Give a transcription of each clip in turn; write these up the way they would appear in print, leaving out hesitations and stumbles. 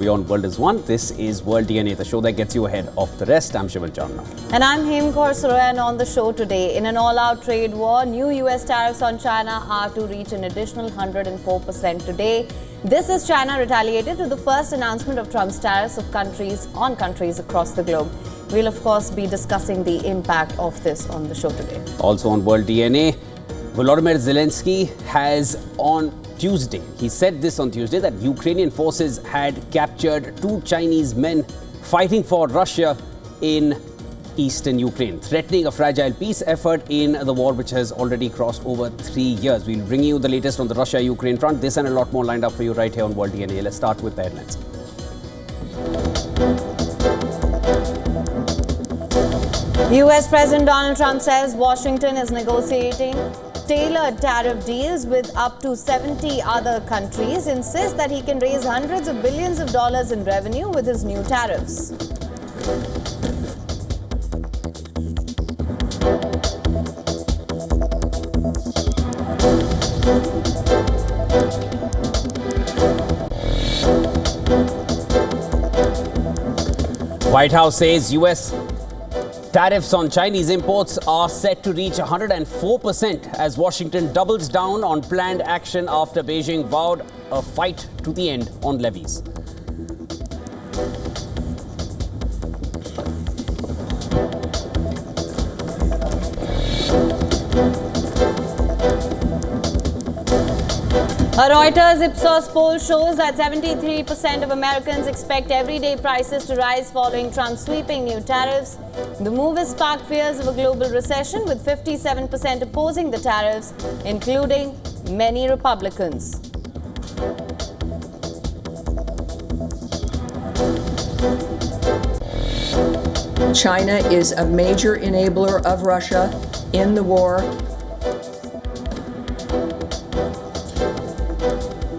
WION World is One. This is World DNA, the show that gets you ahead of the rest. I'm Shivan Chandna. And I'm Him Khorsaro, and on the show today, in an all-out trade war, new US tariffs on China are to reach an additional 104% today. This as China retaliated to the first announcement of Trump's tariffs on countries across the globe. We'll of course be discussing the impact of this on the show today. Also on World DNA, Volodymyr Zelensky has on Tuesday, he said this on Tuesday, that Ukrainian forces had captured 2 Chinese men fighting for Russia in eastern Ukraine, threatening a fragile peace effort in the war which has already crossed over 3 years. We'll bring you the latest on the Russia-Ukraine front. This and a lot more lined up for you right here on World DNA. Let's start with the headlines. US President Donald Trump says Washington is negotiating tailored tariff deals with up to 70 other countries, insists that he can raise hundreds of billions of dollars in revenue with his new tariffs. White House says US tariffs on Chinese imports are set to reach 104% as Washington doubles down on planned action after Beijing vowed a fight to the end on levies. A Reuters Ipsos poll shows that 73% of Americans expect everyday prices to rise following Trump's sweeping new tariffs. The move has sparked fears of a global recession, with 57% opposing the tariffs, including many Republicans. China is a major enabler of Russia in the war.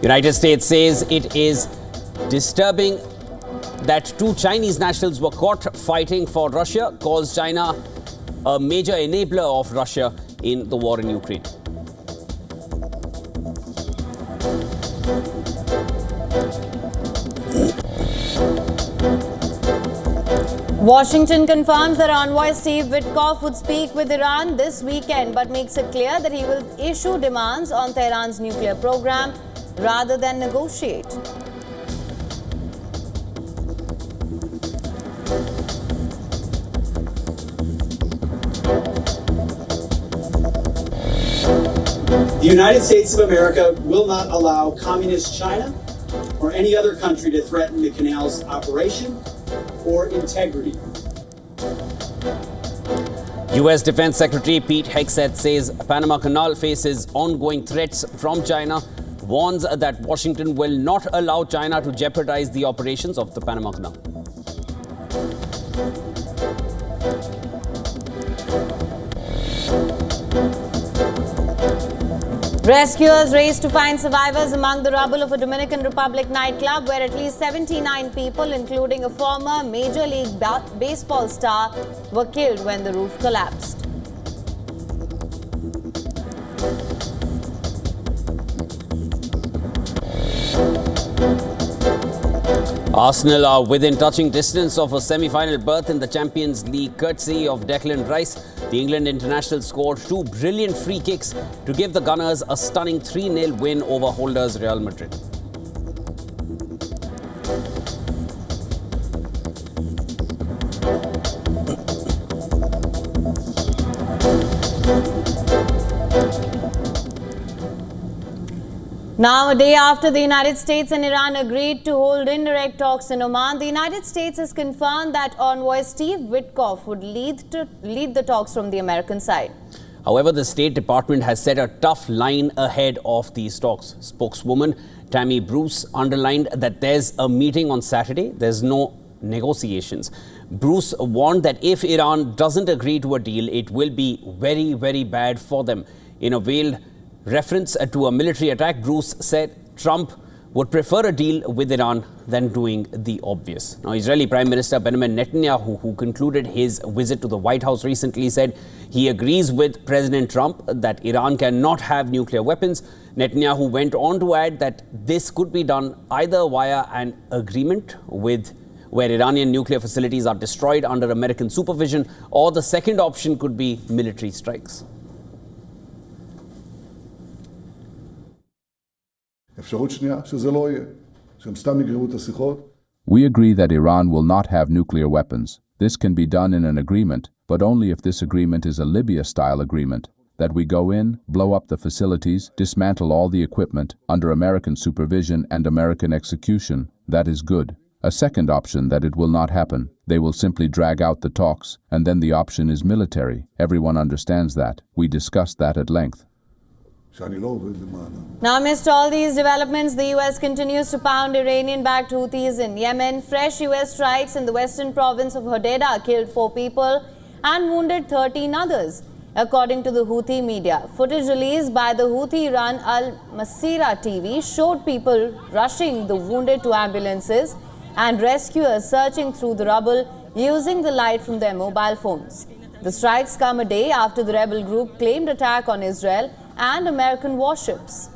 United States says it is disturbing that 2 Chinese nationals were caught fighting for Russia, calls China a major enabler of Russia in the war in Ukraine. Washington confirms that envoy Steve Witkoff would speak with Iran this weekend, but makes it clear that he will issue demands on Tehran's nuclear program rather than negotiate. The United States of America will not allow Communist China or any other country to threaten the canal's operation or integrity. U.S. Defense Secretary Pete Hegseth says Panama Canal faces ongoing threats from China, warns that Washington will not allow China to jeopardize the operations of the Panama Canal. Rescuers race to find survivors among the rubble of a Dominican Republic nightclub where at least 79 people, including a former Major League Baseball star, were killed when the roof collapsed. Arsenal are within touching distance of a semi-final berth in the Champions League courtesy of Declan Rice. The England international scored 2 brilliant free kicks to give the Gunners a stunning 3-0 win over holders Real Madrid. Now, a day after the United States and Iran agreed to hold indirect talks in Oman, the United States has confirmed that envoy Steve Witkoff would lead the talks from the American side. However, the State Department has set a tough line ahead of these talks. Spokeswoman Tammy Bruce underlined that there's a meeting on Saturday, there's no negotiations. Bruce warned that if Iran doesn't agree to a deal, it will be very, very bad for them. In a veiled reference to a military attack, Bruce said Trump would prefer a deal with Iran than doing the obvious. Now, Israeli Prime Minister Benjamin Netanyahu, who concluded his visit to the White House recently, said he agrees with President Trump that Iran cannot have nuclear weapons Netanyahu went on to add that this could be done either via an agreement where Iranian nuclear facilities are destroyed under American supervision, or the second option could be military strikes. We agree that Iran will not have nuclear weapons. This can be done in an agreement, but only if this agreement is a Libya-style agreement, that we go in, blow up the facilities, dismantle all the equipment, under American supervision and American execution. That is good. A second option that it will not happen. They will simply drag out the talks, and then the option is military. Everyone understands that. We discussed that at length. Now, amidst all these developments, the US continues to pound Iranian-backed Houthis in Yemen. Fresh US strikes in the western province of Hodeidah killed 4 people and wounded 13 others, according to the Houthi media. Footage released by the Houthi-run Al Masira TV showed people rushing the wounded to ambulances and rescuers searching through the rubble using the light from their mobile phones. The strikes come a day after the rebel group claimed attack on Israel and American warships.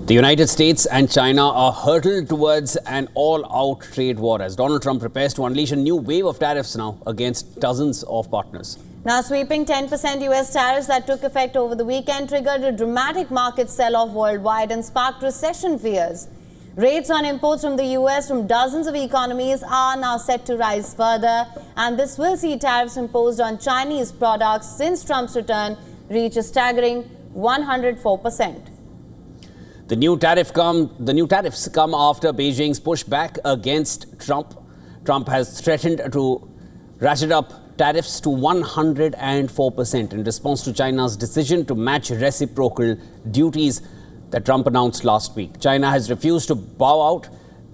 The United States and China are hurtled towards an all-out trade war as Donald Trump prepares to unleash a new wave of tariffs now against dozens of partners. Now, sweeping 10% US tariffs that took effect over the weekend triggered a dramatic market sell-off worldwide and sparked recession fears. Rates on imports from the US from dozens of economies are now set to rise further, and this will see tariffs imposed on Chinese products since Trump's return reach a staggering 104%. The new tariffs come after Beijing's pushback against Trump. Trump has threatened to ratchet up tariffs to 104% in response to China's decision to match reciprocal duties that Trump announced last week. China has refused to bow out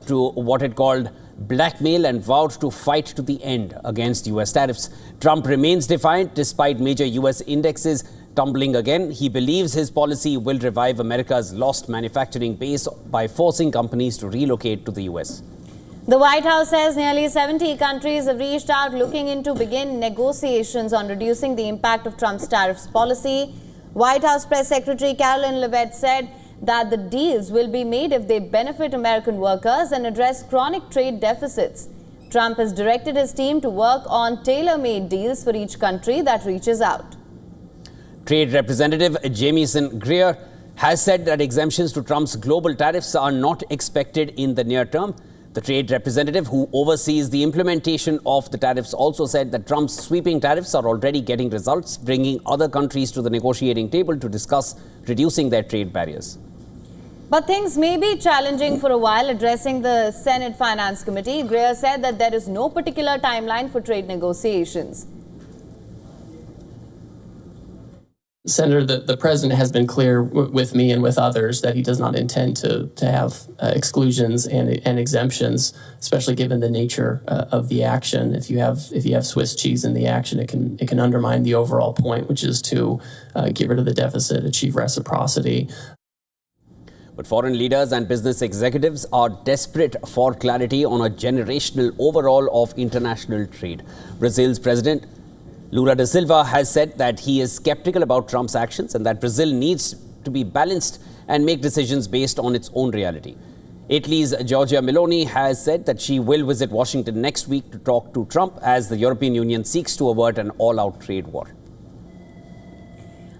to what it called blackmail and vowed to fight to the end against US tariffs. Trump remains defiant despite major US indexes tumbling again. He believes his policy will revive America's lost manufacturing base by forcing companies to relocate to the US. The White House says nearly 70 countries have reached out looking into begin negotiations on reducing the impact of Trump's tariffs policy. White House Press Secretary Caroline Levies said that the deals will be made if they benefit American workers and address chronic trade deficits. Trump has directed his team to work on tailor-made deals for each country that reaches out. Trade Representative Jamieson Greer has said that exemptions to Trump's global tariffs are not expected in the near term. The trade representative who oversees the implementation of the tariffs also said that Trump's sweeping tariffs are already getting results, bringing other countries to the negotiating table to discuss reducing their trade barriers. But things may be challenging for a while. Addressing the Senate Finance Committee, Greer said that there is no particular timeline for trade negotiations. Senator, the president has been clear with me and with others that he does not intend to have exclusions and exemptions, especially given the nature of the action. If you have Swiss cheese in the action, it can undermine the overall point, which is to get rid of the deficit, achieve reciprocity. But foreign leaders and business executives are desperate for clarity on a generational overhaul of international trade. Brazil's president Lula da Silva has said that he is skeptical about Trump's actions and that Brazil needs to be balanced and make decisions based on its own reality. Italy's Giorgia Meloni has said that she will visit Washington next week to talk to Trump as the European Union seeks to avert an all-out trade war.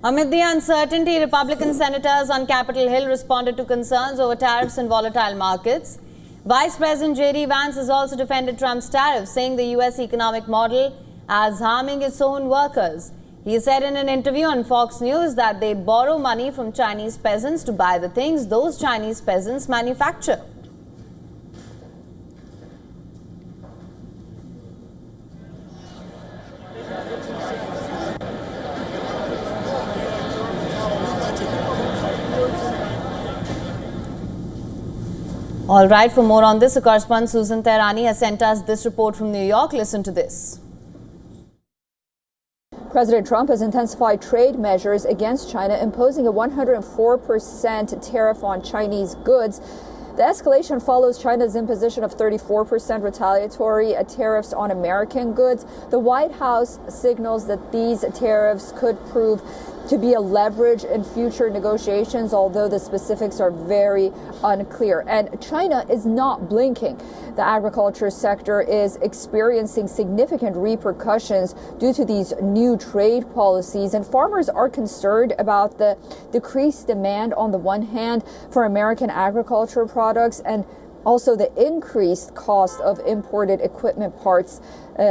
Amid the uncertainty, Republican senators on Capitol Hill responded to concerns over tariffs and volatile markets. Vice President J.D. Vance has also defended Trump's tariffs, saying the U.S. economic model as harming its own workers. He said in an interview on Fox News that they borrow money from Chinese peasants to buy the things those Chinese peasants manufacture. All right, for more on this, our correspondent Susan Tehrani has sent us this report from New York. Listen to this. President Trump has intensified trade measures against China, imposing a 104% tariff on Chinese goods. The escalation follows China's imposition of 34% retaliatory tariffs on American goods. The White House signals that these tariffs could prove to be a leverage in future negotiations, although the specifics are very unclear. And China is not blinking. The agriculture sector is experiencing significant repercussions due to these new trade policies, and farmers are concerned about the decreased demand on the one hand for American agriculture products, and also the increased cost of imported equipment parts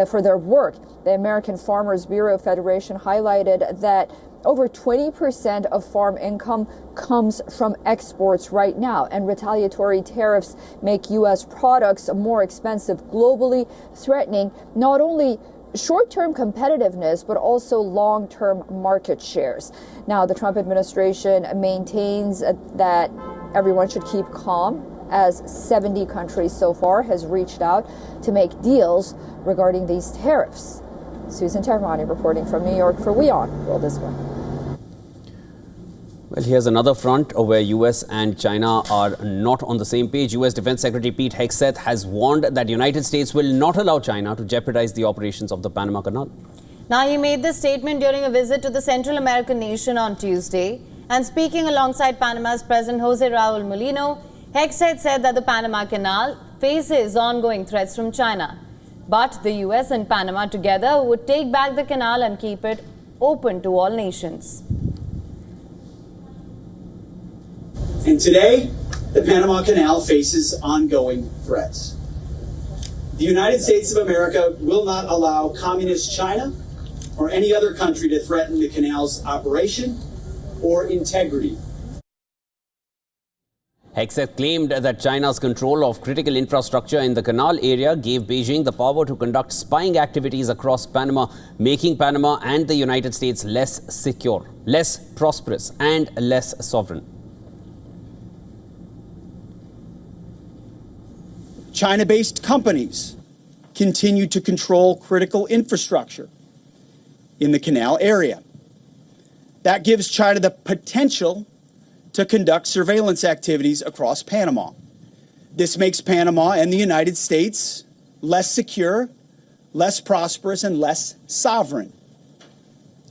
for their work. The American Farmers Bureau Federation highlighted that over 20% of farm income comes from exports right now, and retaliatory tariffs make U.S. products more expensive globally, threatening not only short-term competitiveness, but also long-term market shares. Now, the Trump administration maintains that everyone should keep calm, as 70 countries so far has reached out to make deals regarding these tariffs. Susan Tarmani reporting from New York for WION World This One. Well, here's another front where US and China are not on the same page. US Defense Secretary Pete Hegseth has warned that the United States will not allow China to jeopardize the operations of the Panama Canal. Now, he made this statement during a visit to the Central American nation on Tuesday. And speaking alongside Panama's President Jose Raul Mulino, Hegseth said that the Panama Canal faces ongoing threats from China. But the US and Panama together would take back the canal and keep it open to all nations. And today, the Panama Canal faces ongoing threats. The United States of America will not allow communist China or any other country to threaten the canal's operation or integrity. Hegseth claimed that China's control of critical infrastructure in the canal area gave Beijing the power to conduct spying activities across Panama, making Panama and the United States less secure, less prosperous, and less sovereign. China-based companies continue to control critical infrastructure in the canal area. That gives China the potential to conduct surveillance activities across Panama. This makes Panama and the United States less secure, less prosperous, and less sovereign.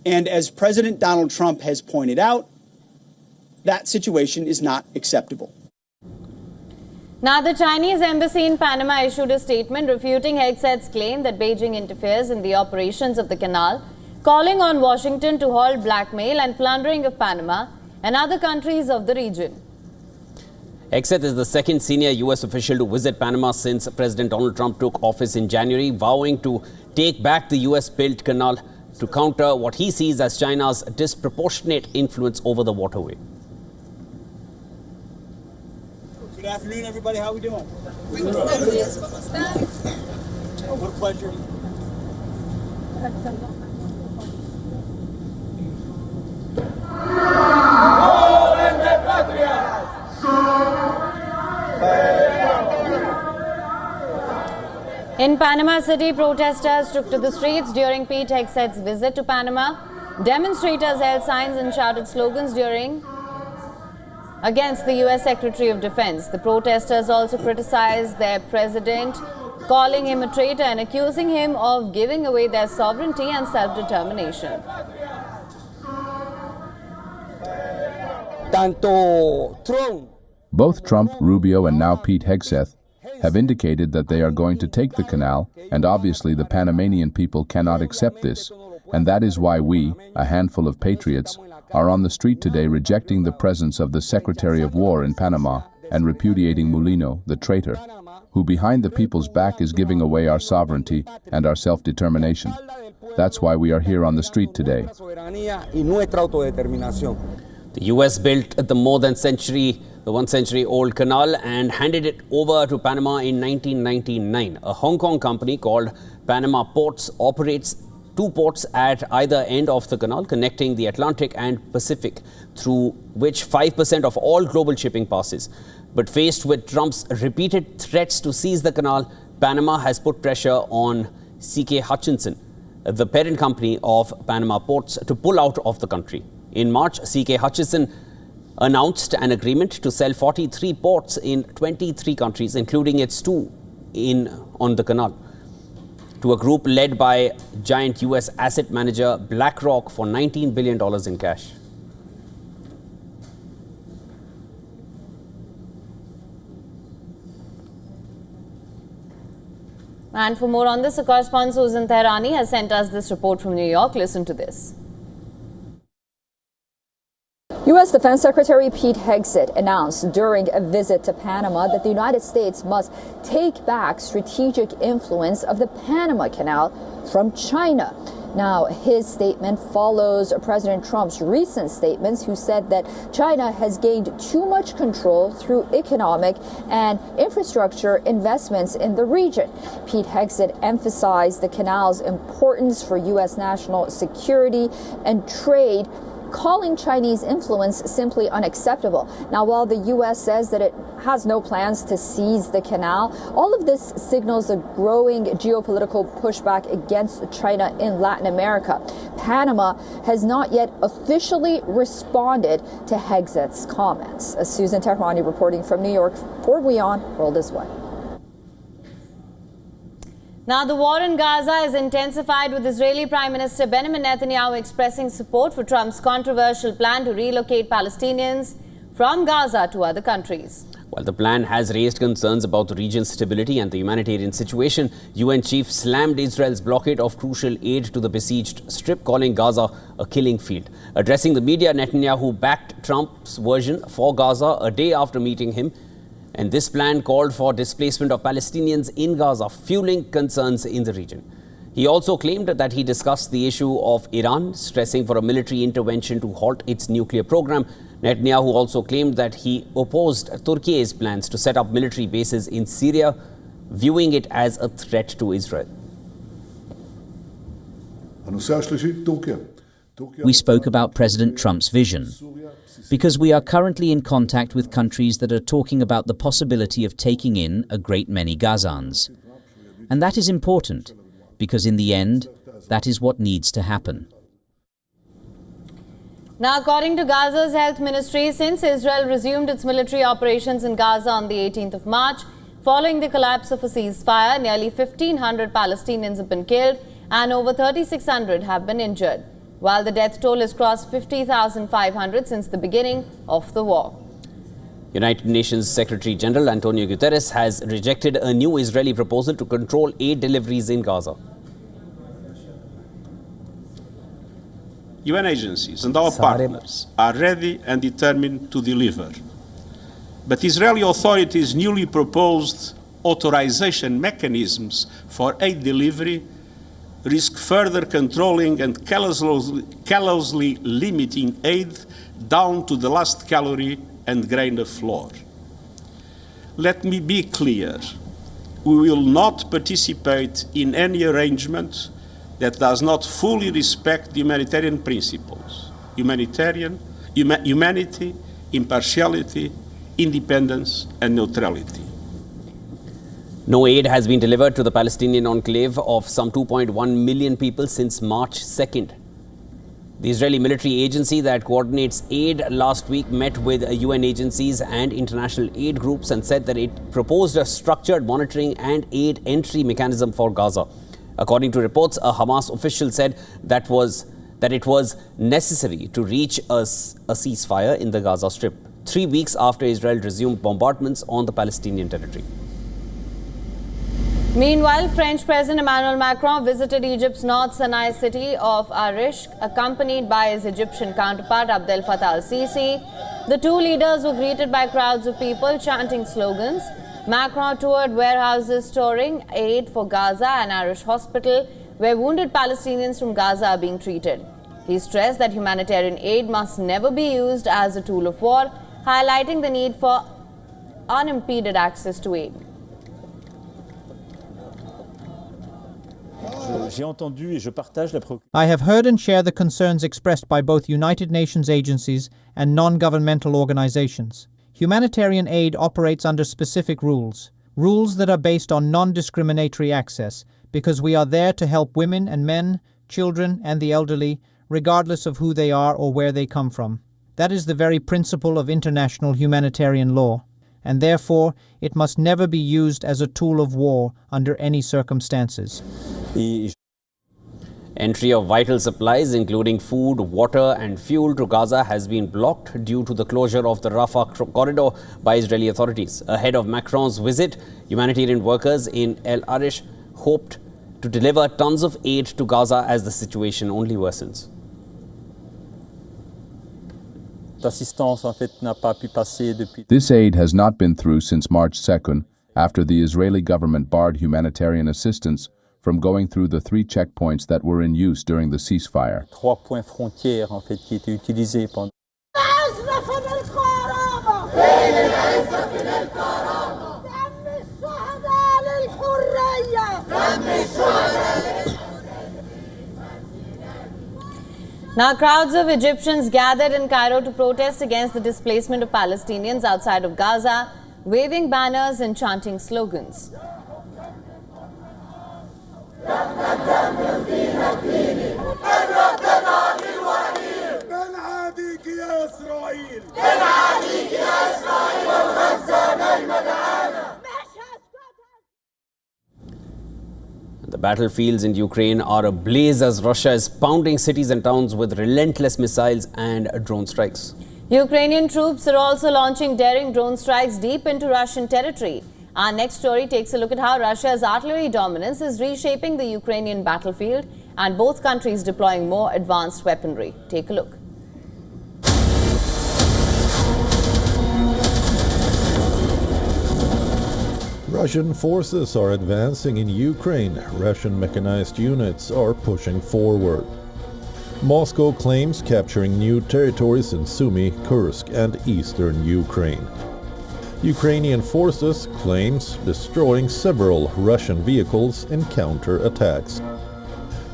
And as President Donald Trump has pointed out, that situation is not acceptable. Now, the Chinese embassy in Panama issued a statement refuting Hegseth's claim that Beijing interferes in the operations of the canal, calling on Washington to halt blackmail and plundering of Panama and other countries of the region. Hegseth is the second senior U.S. official to visit Panama since President Donald Trump took office in January, vowing to take back the U.S.-built canal to counter what he sees as China's disproportionate influence over the waterway. Good afternoon, everybody. How are we doing? What a pleasure. In Panama City, protesters took to the streets during Pete Hegseth's visit to Panama. Demonstrators held signs and shouted slogans against the U.S. Secretary of Defense. The protesters also criticized their president, calling him a traitor and accusing him of giving away their sovereignty and self-determination. Both Trump, Rubio, and now Pete Hegseth have indicated that they are going to take the canal, and obviously the Panamanian people cannot accept this, and that is why we, a handful of patriots, are on the street today rejecting the presence of the Secretary of War in Panama and repudiating Mulino, the traitor, who behind the people's back is giving away our sovereignty and our self-determination. That's why we are here on the street today. The U.S. built the one-century-old canal and handed it over to Panama in 1999. A Hong Kong company called Panama Ports operates 2 ports at either end of the canal, connecting the Atlantic and Pacific, through which 5% of all global shipping passes. But faced with Trump's repeated threats to seize the canal, Panama has put pressure on C.K. Hutchinson, the parent company of Panama Ports, to pull out of the country. In March, C.K. Hutchison announced an agreement to sell 43 ports in 23 countries, including its 2 on the canal, to a group led by giant US asset manager BlackRock for $19 billion in cash. And for more on this, our correspondent Susan Tehrani has sent us this report from New York. Listen to this. U.S. Defense Secretary Pete Hegseth announced during a visit to Panama that the United States must take back strategic influence of the Panama Canal from China. Now, his statement follows President Trump's recent statements, who said that China has gained too much control through economic and infrastructure investments in the region. Pete Hegseth emphasized the canal's importance for U.S. national security and trade, calling Chinese influence simply unacceptable. Now, while the U.S. says that it has no plans to seize the canal, all of this signals a growing geopolitical pushback against China in Latin America. Panama has not yet officially responded to Hegseth's comments. Susan Tehrani reporting from New York for WION World This Way. Now, the war in Gaza is intensified, with Israeli Prime Minister Benjamin Netanyahu expressing support for Trump's controversial plan to relocate Palestinians from Gaza to other countries. While the plan has raised concerns about the region's stability and the humanitarian situation, UN chief slammed Israel's blockade of crucial aid to the besieged Strip, calling Gaza a killing field. Addressing the media, Netanyahu backed Trump's version for Gaza a day after meeting him. And this plan called for displacement of Palestinians in Gaza, fueling concerns in the region. He also claimed that he discussed the issue of Iran, stressing for a military intervention to halt its nuclear program. Netanyahu also claimed that he opposed Turkey's plans to set up military bases in Syria, viewing it as a threat to Israel. We spoke about President Trump's vision, because we are currently in contact with countries that are talking about the possibility of taking in a great many Gazans. And that is important, because in the end, that is what needs to happen. Now, according to Gaza's health ministry, since Israel resumed its military operations in Gaza on the 18th of March, following the collapse of a ceasefire, nearly 1,500 Palestinians have been killed and over 3,600 have been injured, while the death toll has crossed 50,500 since the beginning of the war. United Nations Secretary General Antonio Guterres has rejected a new Israeli proposal to control aid deliveries in Gaza. UN agencies and our partners are ready and determined to deliver. But Israeli authorities' newly proposed authorization mechanisms for aid delivery risk further controlling and callously limiting aid down to the last calorie and grain of flour. Let me be clear. We will not participate in any arrangement that does not fully respect the humanitarian principles: humanity, impartiality, independence, and neutrality. No aid has been delivered to the Palestinian enclave of some 2.1 million people since March 2nd. The Israeli military agency that coordinates aid last week met with UN agencies and international aid groups and said that it proposed a structured monitoring and aid entry mechanism for Gaza. According to reports, a Hamas official said that it was necessary to reach a ceasefire in the Gaza Strip, 3 weeks after Israel resumed bombardments on the Palestinian territory. Meanwhile, French President Emmanuel Macron visited Egypt's North Sinai city of Arish, accompanied by his Egyptian counterpart Abdel Fattah al-Sisi. The two leaders were greeted by crowds of people chanting slogans. Macron toured warehouses storing aid for Gaza and Arish Hospital, where wounded Palestinians from Gaza are being treated. He stressed that humanitarian aid must never be used as a tool of war, highlighting the need for unimpeded access to aid. I have heard and share the concerns expressed by both United Nations agencies and non-governmental organizations. Humanitarian aid operates under specific rules that are based on non-discriminatory access, because we are there to help women and men, children, and the elderly, regardless of who they are or where they come from. That is the very principle of international humanitarian law, and therefore it must never be used as a tool of war under any circumstances. Entry of vital supplies, including food, water and fuel to Gaza, has been blocked due to the closure of the Rafah corridor by Israeli authorities. Ahead of Macron's visit, humanitarian workers in El Arish hoped to deliver tons of aid to Gaza as the situation only worsens. This aid has not been through since March 2nd, after the Israeli government barred humanitarian assistance from going through the 3 checkpoints that were in use during the ceasefire. Now, crowds of Egyptians gathered in Cairo to protest against the displacement of Palestinians outside of Gaza, waving banners and chanting slogans. The battlefields in Ukraine are ablaze as Russia is pounding cities and towns with relentless missiles and drone strikes. Ukrainian troops are also launching daring drone strikes deep into Russian territory. Our next story takes a look at how Russia's artillery dominance is reshaping the Ukrainian battlefield and both countries deploying more advanced weaponry. Take a look. Russian forces are advancing in Ukraine. Russian mechanized units are pushing forward. Moscow claims capturing new territories in Sumy, Kursk, and eastern Ukraine. Ukrainian forces claims destroying several Russian vehicles in counterattacks.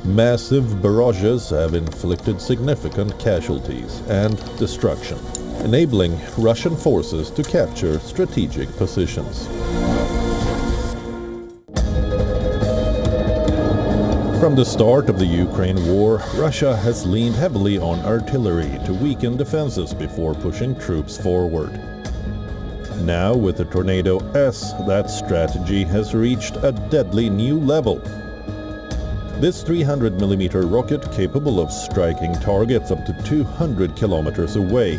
Massive barrages have inflicted significant casualties and destruction, enabling Russian forces to capture strategic positions. From the start of the Ukraine war, Russia has leaned heavily on artillery to weaken defenses before pushing troops forward. Now, with the Tornado S, that strategy has reached a deadly new level. This 300mm rocket, capable of striking targets up to 200 kilometers away.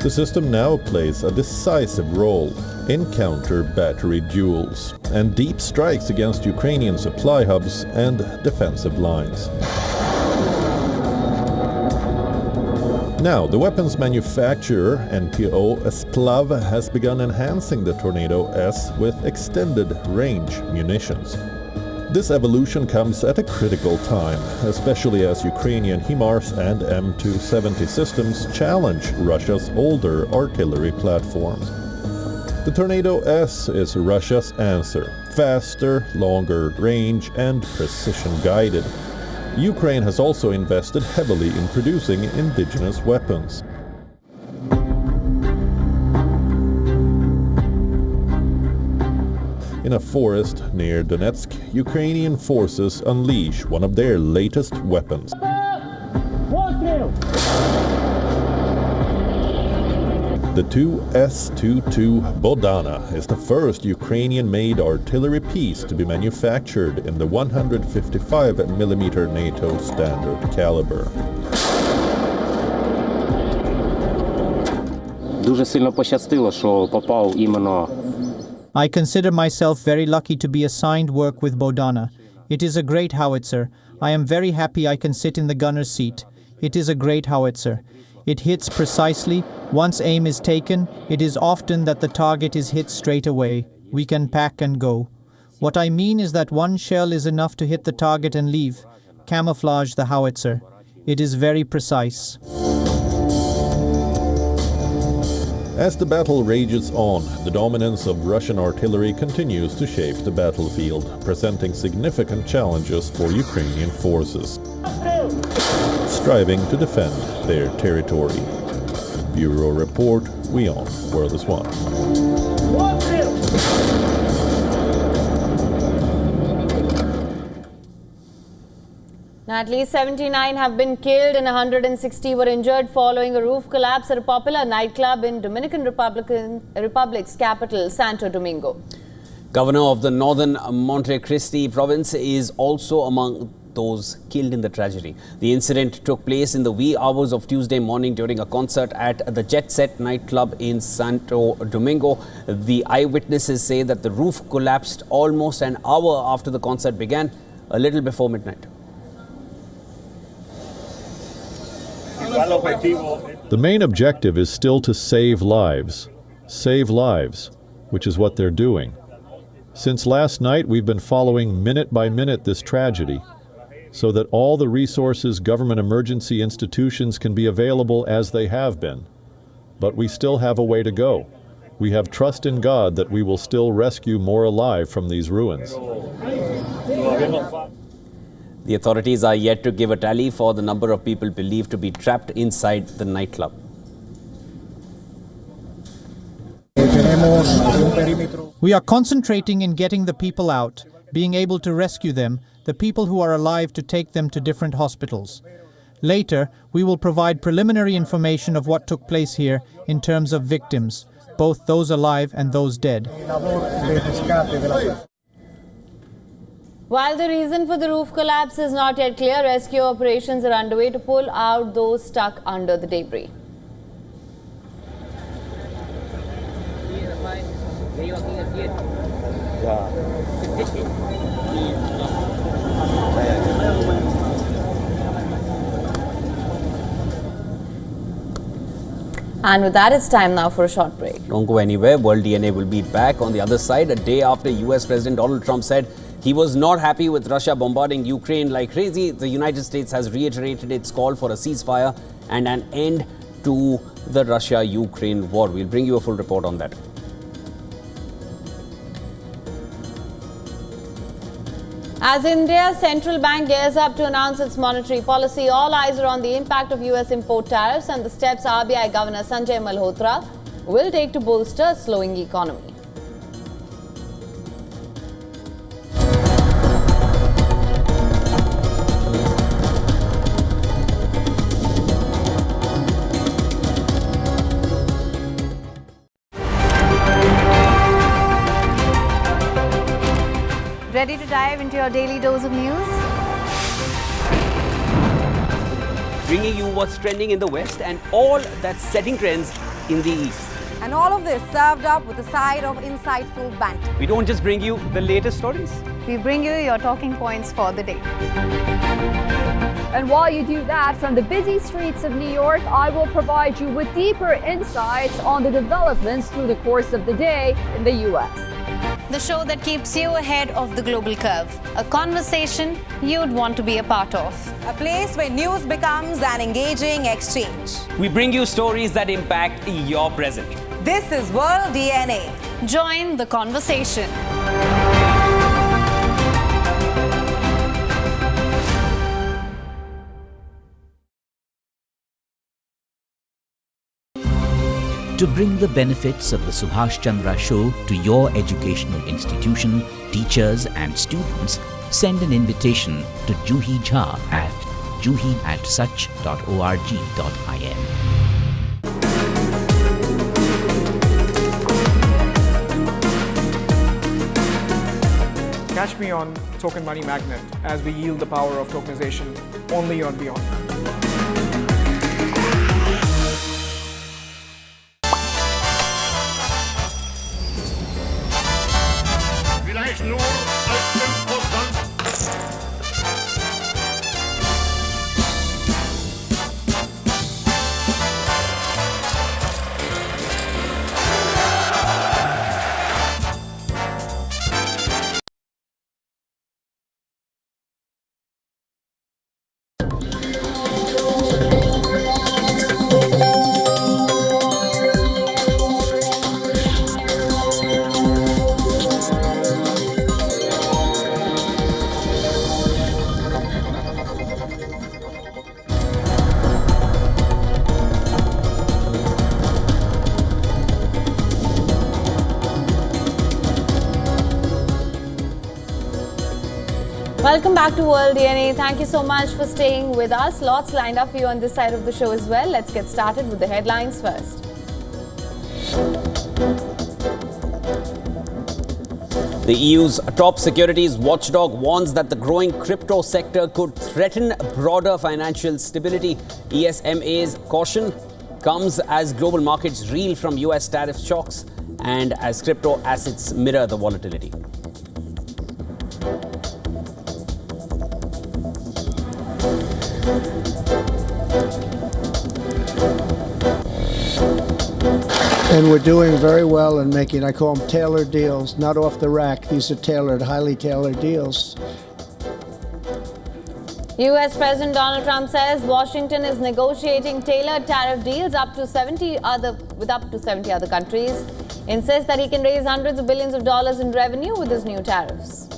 The system now plays a decisive role in counter-battery duels and deep strikes against Ukrainian supply hubs and defensive lines. Now, the weapons manufacturer NPO Splav has begun enhancing the Tornado S with extended range munitions. This evolution comes at a critical time, especially as Ukrainian HIMARS and M270 systems challenge Russia's older artillery platforms. The Tornado S is Russia's answer: faster, longer range, and precision-guided. Ukraine has also invested heavily in producing indigenous weapons. In a forest near Donetsk, Ukrainian forces unleash one of their latest weapons. The 2S-22 Bodana is the first Ukrainian-made artillery piece to be manufactured in the 155mm NATO standard caliber. Дуже сильно пощастило, що попав іменно. I consider myself very lucky to be assigned work with Bodana. It is a great howitzer. I am very happy I can sit in the gunner's seat. It is a great howitzer. It hits precisely. Once aim is taken, it is often that the target is hit straight away. We can pack and go. What I mean is that one shell is enough to hit the target and leave. Camouflage the howitzer. It is very precise. As the battle rages on, the dominance of Russian artillery continues to shape the battlefield, presenting significant challenges for Ukrainian forces, striving to defend their territory. Bureau Report, WION World is One. Now, at least 79 have been killed and 160 were injured following a roof collapse at a popular nightclub in Dominican Republic's capital, Santo Domingo. Governor of the northern Montecristi province is also among those killed in the tragedy. The incident took place in the wee hours of Tuesday morning during a concert at the Jet Set nightclub in Santo Domingo. The eyewitnesses say that the roof collapsed almost an hour after the concert began, a little before midnight. The main objective is still to save lives, which is what they're doing. Since last night, we've been following minute by minute this tragedy, so that all the resources government emergency institutions can be available as they have been. But we still have a way to go. We have trust in God that we will still rescue more alive from these ruins. The authorities are yet to give a tally for the number of people believed to be trapped inside the nightclub. We are concentrating in getting the people out, being able to rescue them, the people who are alive to take them to different hospitals. Later, we will provide preliminary information of what took place here in terms of victims, both those alive and those dead. While the reason for the roof collapse is not yet clear, rescue operations are underway to pull out those stuck under the debris. And with that, it's time now for a short break. Don't go anywhere. World DNA will be back on the other side. A day after US President Donald Trump said he was not happy with Russia bombarding Ukraine like crazy, the United States has reiterated its call for a ceasefire and an end to the Russia-Ukraine war. We'll bring you a full report on that. As India's central bank gears up to announce its monetary policy, all eyes are on the impact of US import tariffs and the steps RBI Governor Sanjay Malhotra will take to bolster a slowing economy. Ready to dive into your daily dose of news? Bringing you what's trending in the West and all that's setting trends in the East. And all of this served up with a side of insightful banter. We don't just bring you the latest stories. We bring you your talking points for the day. And while you do that, from the busy streets of New York, I will provide you with deeper insights on the developments through the course of the day in the US. The show that keeps you ahead of the global curve. A conversation you'd want to be a part of. A place where news becomes an engaging exchange. We bring you stories that impact your present. This is World DNA. Join the conversation. To bring the benefits of the Subhash Chandra Show to your educational institution, teachers and students, send an invitation to Juhi Jha at juhi@such.org.in. Catch me on Token Money Magnet as we yield the power of tokenization only on WION. Welcome back to World DNA. Thank you so much for staying with us. Lots lined up for you on this side of the show as well. Let's get started with the headlines first. The EU's top securities watchdog warns that the growing crypto sector could threaten broader financial stability. ESMA's caution comes as global markets reel from US tariff shocks and as crypto assets mirror the volatility. And we're doing very well in making, I call them tailored deals, not off the rack. These are tailored, highly tailored deals. US President Donald Trump says Washington is negotiating tailored tariff deals with up to 70 other countries. Insists that he can raise hundreds of billions of dollars in revenue with his new tariffs.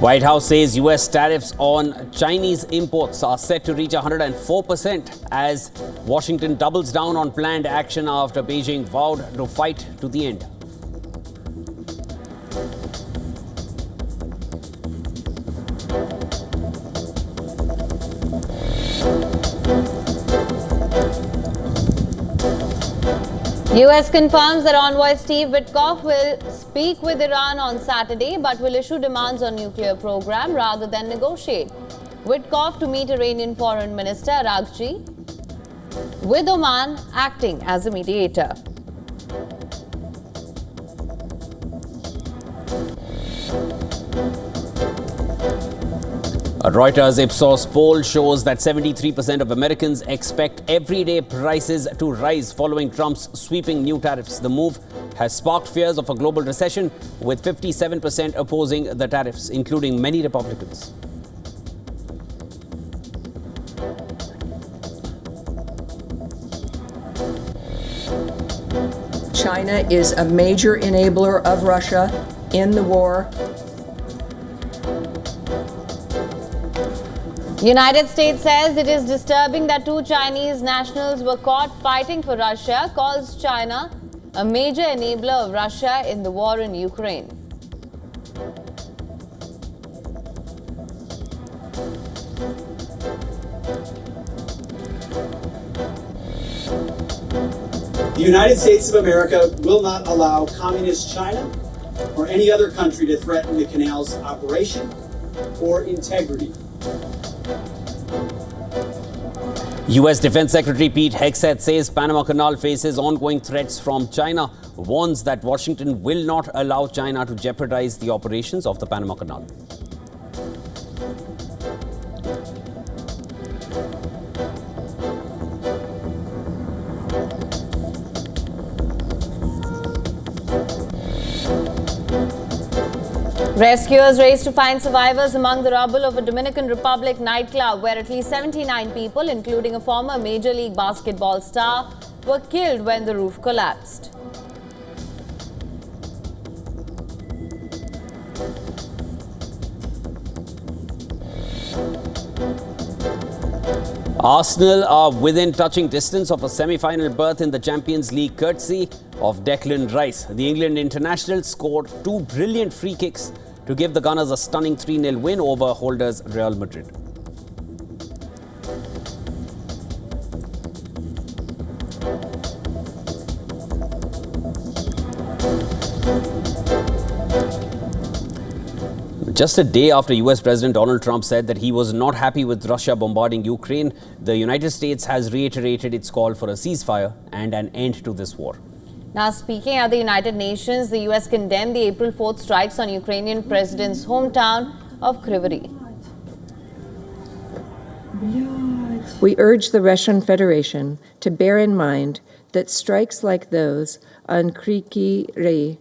White House says US tariffs on Chinese imports are set to reach 104% as Washington doubles down on planned action after Beijing vowed to fight to the end. US confirms that envoy Steve Witkoff will speak with Iran on Saturday but will issue demands on nuclear program rather than negotiate. Witkoff to meet Iranian Foreign Minister Araghchi, with Oman acting as a mediator. A Reuters Ipsos poll shows that 73% of Americans expect everyday prices to rise following Trump's sweeping new tariffs. The move has sparked fears of a global recession, with 57% opposing the tariffs, including many Republicans. China is a major enabler of Russia in the war. United States says it is disturbing that 2 Chinese nationals were caught fighting for Russia, calls China a major enabler of Russia in the war in Ukraine. The United States of America will not allow Communist China or any other country to threaten the canal's operation or integrity. U.S. Defense Secretary Pete Hegseth says Panama Canal faces ongoing threats from China, warns that Washington will not allow China to jeopardize the operations of the Panama Canal. Rescuers race to find survivors among the rubble of a Dominican Republic nightclub where at least 79 people, including a former Major League Basketball star, were killed when the roof collapsed. Arsenal are within touching distance of a semi-final berth in the Champions League courtesy of Declan Rice. The England international scored 2 brilliant free kicks to give the Gunners a stunning 3-0 win over holders Real Madrid. Just a day after US President Donald Trump said that he was not happy with Russia bombarding Ukraine, the United States has reiterated its call for a ceasefire and an end to this war. Now, speaking at the United Nations, the US condemned the April 4th strikes on Ukrainian president's hometown of Kryvyi. We urge the Russian Federation to bear in mind that strikes like those on Kryvyi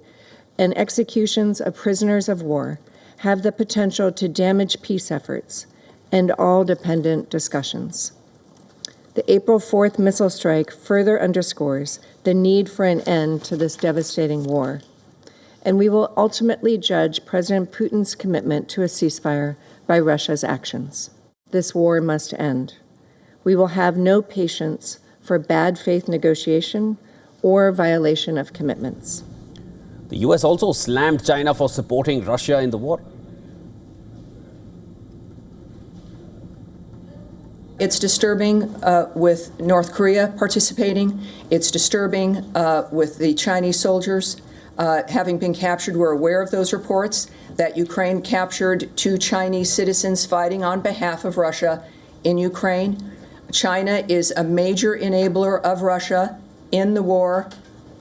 and executions of prisoners of war have the potential to damage peace efforts and all dependent discussions. The April 4th missile strike further underscores the need for an end to this devastating war, and we will ultimately judge President Putin's commitment to a ceasefire by Russia's actions. This war must end. We will have no patience for bad faith negotiation or violation of commitments. The US also slammed China for supporting Russia in the war. It's disturbing with North Korea participating. It's disturbing with the Chinese soldiers having been captured. We're aware of those reports that Ukraine captured 2 Chinese citizens fighting on behalf of Russia in Ukraine. China is a major enabler of Russia in the war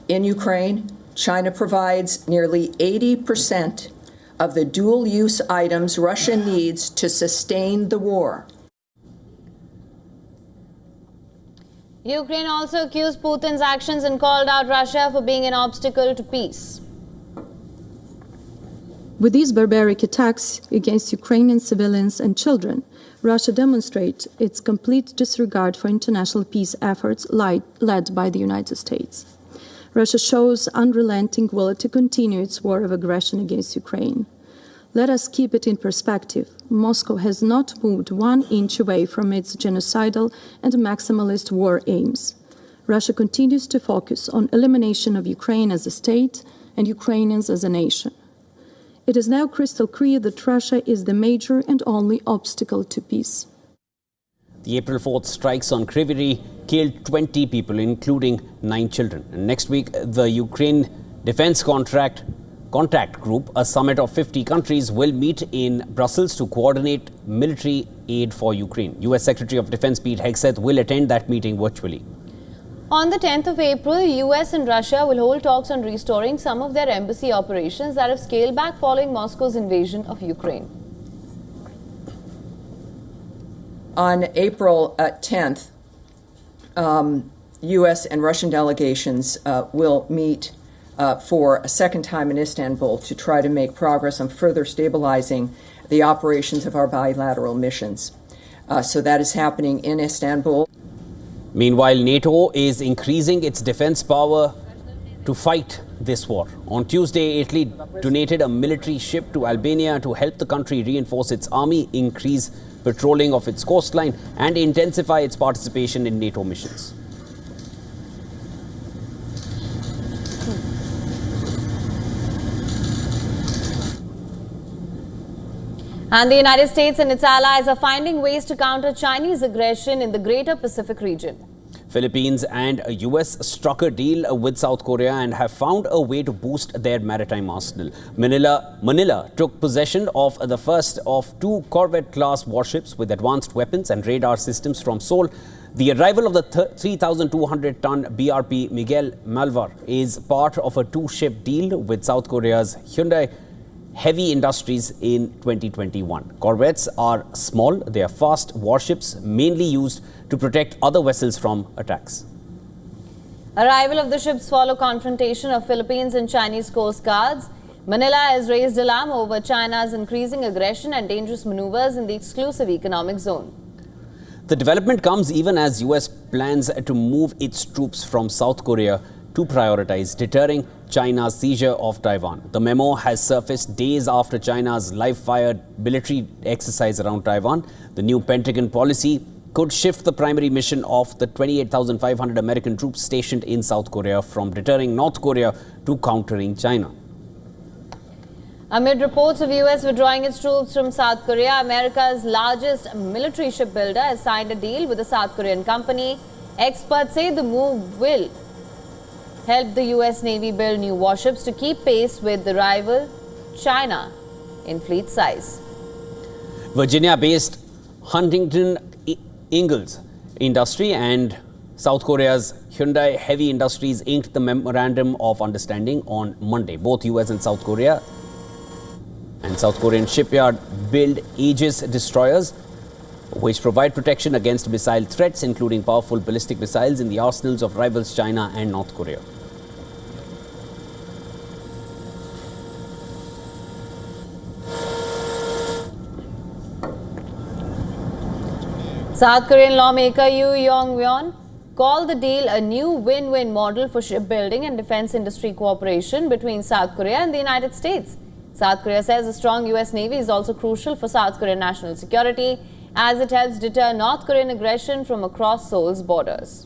in Ukraine. China provides nearly 80% of the dual-use items Russia needs to sustain the war. Ukraine also accused Putin's actions and called out Russia for being an obstacle to peace. With these barbaric attacks against Ukrainian civilians and children, Russia demonstrates its complete disregard for international peace efforts led by the United States. Russia shows unrelenting will to continue its war of aggression against Ukraine. Let us keep it in perspective. Moscow has not moved 1 inch away from its genocidal and maximalist war aims. Russia continues to focus on elimination of Ukraine as a state and Ukrainians as a nation. It is now crystal clear that Russia is the major and only obstacle to peace. The April 4th strikes on Kryvyi killed 20 people, including 9 children. And next week, the Ukraine Defense Contact Group, a summit of 50 countries, will meet in Brussels to coordinate military aid for Ukraine. US Secretary of Defense Pete Hegseth will attend that meeting virtually. On the 10th of April, US and Russia will hold talks on restoring some of their embassy operations that have scaled back following Moscow's invasion of Ukraine. On April 10th, US and Russian delegations will meet for a second time in Istanbul to try to make progress on further stabilizing the operations of our bilateral missions. So that is happening in Istanbul. Meanwhile, NATO is increasing its defense power to fight this war. On Tuesday, Italy donated a military ship to Albania to help the country reinforce its army, increase patrolling of its coastline, and intensify its participation in NATO missions. And the United States and its allies are finding ways to counter Chinese aggression in the greater Pacific region. Philippines and US struck a deal with South Korea and have found a way to boost their maritime arsenal. Manila took possession of the first of 2 Corvette-class warships with advanced weapons and radar systems from Seoul. The arrival of the 3,200-ton BRP Miguel Malvar is part of a 2-ship deal with South Korea's Hyundai Heavy Industries in 2021. Corvettes are small, they are fast warships mainly used to protect other vessels from attacks. Arrival of the ships follow confrontation of Philippines and Chinese coast guards. Manila has raised alarm over China's increasing aggression and dangerous maneuvers in the exclusive economic zone. The development comes even as US plans to move its troops from South Korea to prioritize deterring China's seizure of Taiwan. The memo has surfaced days after China's live-fire military exercise around Taiwan. The new Pentagon policy could shift the primary mission of the 28,500 American troops stationed in South Korea from deterring North Korea to countering China. Amid reports of US withdrawing its troops from South Korea, America's largest military shipbuilder has signed a deal with a South Korean company. Experts say the move will help the US Navy build new warships to keep pace with the rival China in fleet size. Virginia-based Huntington Ingalls Industry and South Korea's Hyundai Heavy Industries inked the Memorandum of Understanding on Monday. Both US and South Korean shipyard build Aegis destroyers, which provide protection against missile threats, including powerful ballistic missiles in the arsenals of rivals China and North Korea. South Korean lawmaker WION called the deal a new win-win model for shipbuilding and defense industry cooperation between South Korea and the United States. South Korea says a strong US Navy is also crucial for South Korean national security as it helps deter North Korean aggression from across Seoul's borders.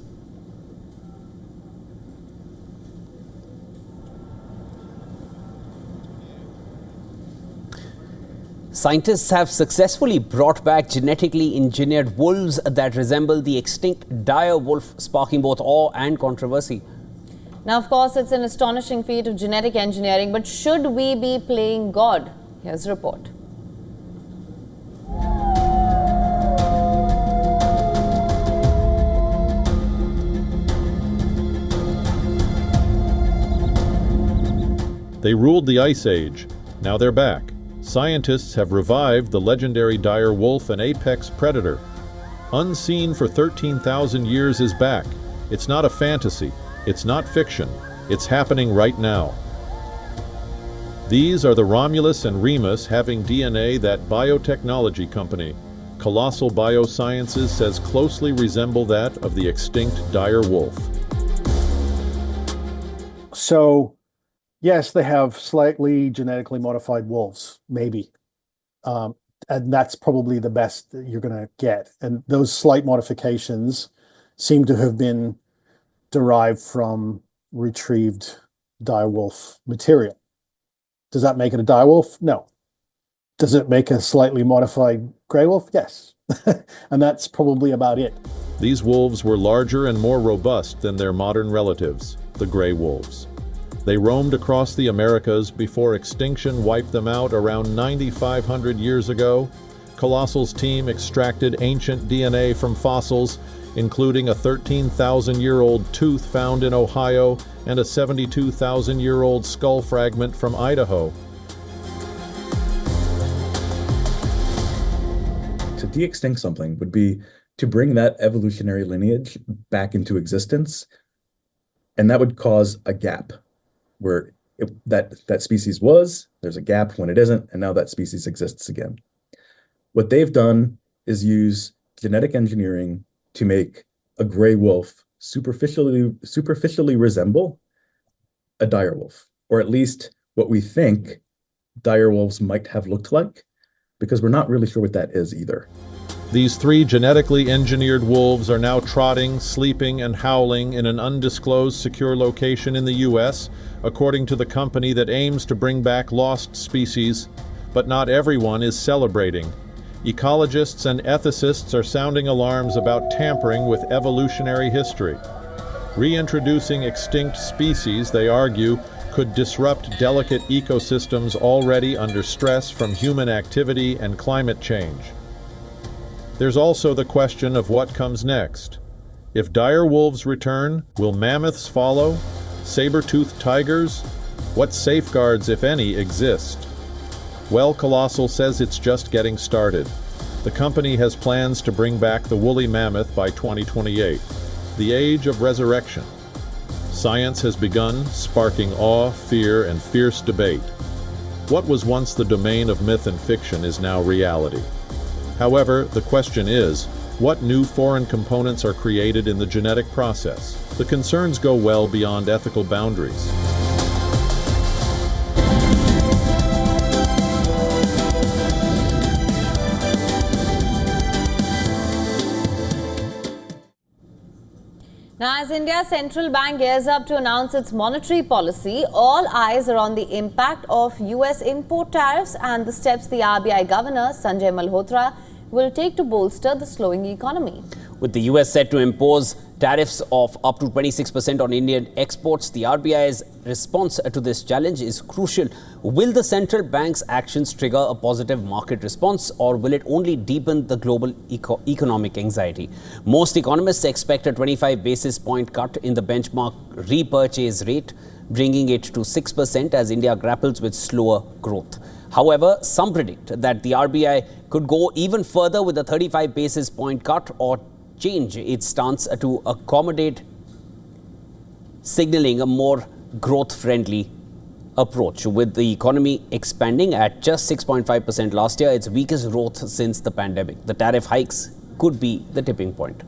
Scientists have successfully brought back genetically engineered wolves that resemble the extinct dire wolf, sparking both awe and controversy. Now, of course, it's an astonishing feat of genetic engineering, but should we be playing God? Here's a report. They ruled the Ice Age. Now they're back. Scientists have revived the legendary dire wolf, an apex predator. Unseen for 13,000 years is back. It's not a fantasy. It's not fiction. It's happening right now. These are the Romulus and Remus having DNA that biotechnology company, Colossal Biosciences, says closely resemble that of the extinct dire wolf. So, yes, they have slightly genetically modified wolves, maybe. And that's probably the best that you're going to get. And those slight modifications seem to have been derived from retrieved direwolf material. Does that make it a direwolf? No. Does it make a slightly modified grey wolf? Yes. And that's probably about it. These wolves were larger and more robust than their modern relatives, the gray wolves. They roamed across the Americas before extinction wiped them out around 9,500 years ago. Colossal's team extracted ancient DNA from fossils, including a 13,000-year-old tooth found in Ohio and a 72,000-year-old skull fragment from Idaho. To de-extinct something would be to bring that evolutionary lineage back into existence, and that would cause a gap where that species was, there's a gap when it isn't, and now that species exists again. What they've done is use genetic engineering to make a gray wolf superficially resemble a dire wolf, or at least what we think dire wolves might have looked like, because we're not really sure what that is either. These three genetically engineered wolves are now trotting, sleeping, and howling in an undisclosed secure location in the U.S., according to the company that aims to bring back lost species. But not everyone is celebrating. Ecologists and ethicists are sounding alarms about tampering with evolutionary history. Reintroducing extinct species, they argue, could disrupt delicate ecosystems already under stress from human activity and climate change. There's also the question of what comes next. If dire wolves return, will mammoths follow? Saber-toothed tigers? What safeguards, if any, exist? Well, Colossal says it's just getting started. The company has plans to bring back the woolly mammoth by 2028, the age of resurrection. Science has begun, sparking awe, fear, and fierce debate. What was once the domain of myth and fiction is now reality. However, the question is, what new foreign components are created in the genetic process? The concerns go well beyond ethical boundaries. Now, as India's central bank gears up to announce its monetary policy, all eyes are on the impact of US import tariffs and the steps the RBI governor, Sanjay Malhotra, will take to bolster the slowing economy. With the US set to impose tariffs of up to 26% on Indian exports, the RBI's response to this challenge is crucial. Will the central bank's actions trigger a positive market response, or will it only deepen the global economic anxiety? Most economists expect a 25 basis point cut in the benchmark repurchase rate, bringing it to 6% as India grapples with slower growth. However, some predict that the RBI could go even further with a 35 basis point cut or change its stance to accommodate, signaling a more growth-friendly approach. With the economy expanding at just 6.5% last year, its weakest growth since the pandemic, the tariff hikes could be the tipping point.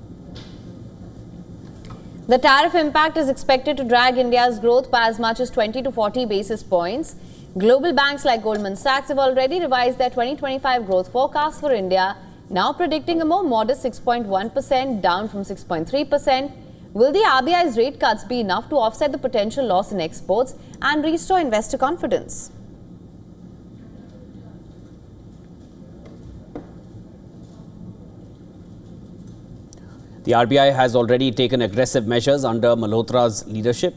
The tariff impact is expected to drag India's growth by as much as 20 to 40 basis points. Global banks like Goldman Sachs have already revised their 2025 growth forecast for India, now predicting a more modest 6.1%, down from 6.3%. Will the RBI's rate cuts be enough to offset the potential loss in exports and restore investor confidence? The RBI has already taken aggressive measures under Malhotra's leadership,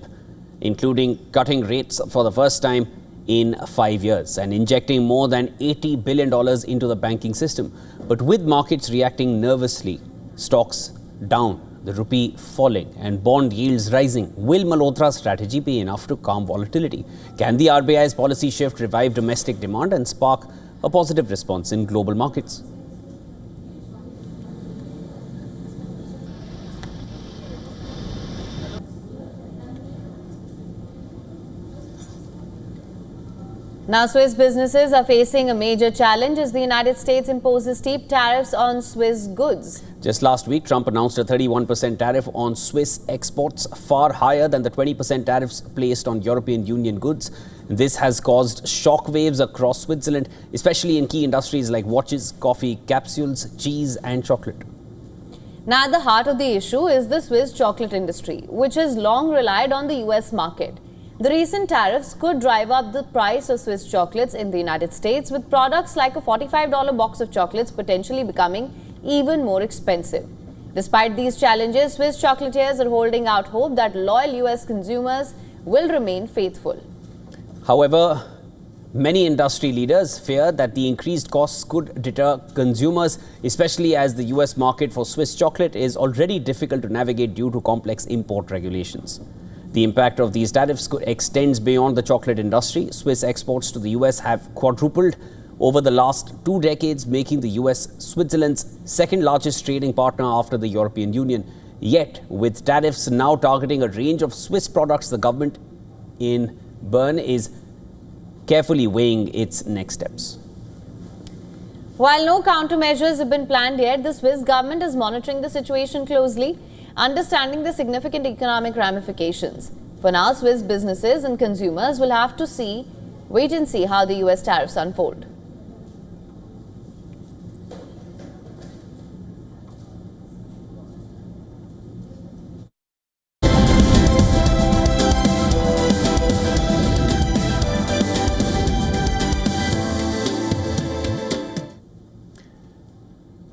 including cutting rates for the first time in 5 years and injecting more than $80 billion into the banking system. But with markets reacting nervously, stocks down, the rupee falling and bond yields rising, will Malhotra's strategy be enough to calm volatility? Can the RBI's policy shift revive domestic demand and spark a positive response in global markets? Now, Swiss businesses are facing a major challenge as the United States imposes steep tariffs on Swiss goods. Just last week, Trump announced a 31% tariff on Swiss exports, far higher than the 20% tariffs placed on European Union goods. This has caused shockwaves across Switzerland, especially in key industries like watches, coffee, capsules, cheese and chocolate. Now, at the heart of the issue is the Swiss chocolate industry, which has long relied on the US market. The recent tariffs could drive up the price of Swiss chocolates in the United States, with products like a $45 box of chocolates potentially becoming even more expensive. Despite these challenges, Swiss chocolatiers are holding out hope that loyal US consumers will remain faithful. However, many industry leaders fear that the increased costs could deter consumers, especially as the US market for Swiss chocolate is already difficult to navigate due to complex import regulations. The impact of these tariffs extends beyond the chocolate industry. Swiss exports to the US have quadrupled over the last 2 decades, making the US Switzerland's second largest trading partner after the European Union. Yet, with tariffs now targeting a range of Swiss products, the government in Bern is carefully weighing its next steps. While no countermeasures have been planned yet, the Swiss government is monitoring the situation closely, understanding the significant economic ramifications. For now, Swiss businesses and consumers will have to wait and see how the US tariffs unfold.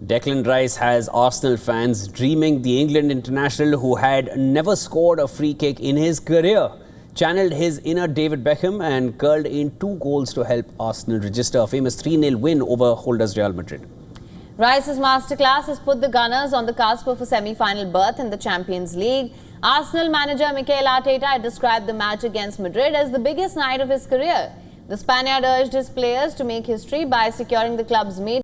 Declan Rice has Arsenal fans dreaming. The England international, who had never scored a free kick in his career, channeled his inner David Beckham and curled in 2 goals to help Arsenal register a famous 3-0 win over holders Real Madrid. Rice's masterclass has put the Gunners on the cusp of a semi-final berth in the Champions League. Arsenal manager Mikel Arteta described the match against Madrid as the biggest night of his career. The Spaniard urged his players to make history by securing the club's maiden